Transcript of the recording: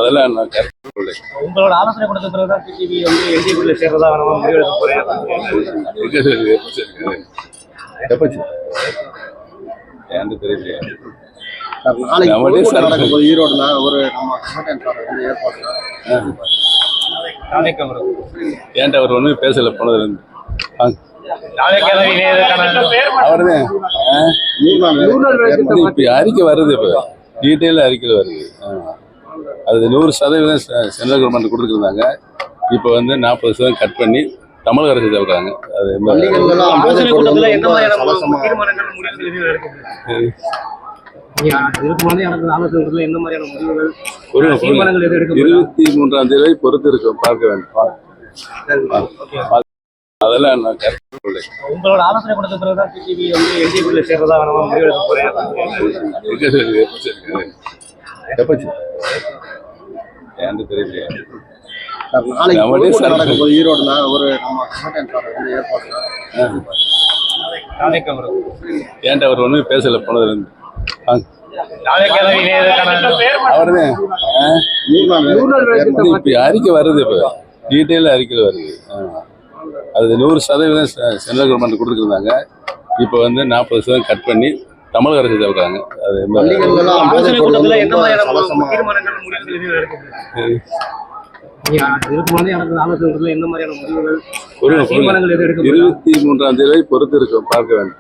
அதெல்லாம் நான் கருத்து உங்களோட ஆலோசனை கொடுத்த பிறகுதான் டிடிவி வந்து என்டிபில சேர்றதா நம்ம முடிவெடுக்க போறேன். எப்பச்சு ஏன்னு தெரியலையா ஈரோடுல ஒரு ஏற்பாடு ஏன்ட்ட அவர் ஒன்றும் பேசல போனது அவர்தான் இப்ப அறிக்கை வருது, இப்ப டீட்டெயில் அறிக்கையில் வருது. அது 100% சென்ட்ரல் கவர்மெண்ட் கொடுத்துருந்தாங்க. இப்போ வந்து 40% கட் பண்ணி தமிழக அரசு தவிர்க்காங்க. அது ஒரு 23ஆம் தேதி பொறுத்து இருக்கும், பார்க்க வேண்டும். அதெல்லாம் நான் கருத்து உங்களோட ஆலோசனை கொடுத்த பிறகுதான் டிடிவி வந்து என்டிபில சேர்றதா நம்ம முடிவெடுக்க போறேன். எப்பச்சு ஏன்னு தெரியலையா ஈரோடுல ஒரு ஏற்பாடு ஏன்ட்ட அவர் ஒன்றும் பேசல போனது அவர்தான் இப்ப அறிக்கை வருது, இப்ப டீட்டெயில் அறிக்கையில் வருது. அது 100% சென்ட்ரல் கவர்மெண்ட் கொடுத்துருந்தாங்க. இப்போ வந்து 40% கட் பண்ணி தமிழக அரசு தவிர்க்காங்க. அது ஒரு 23ஆம் தேதி பொறுத்து இருக்கும், பார்க்க வேண்டும்.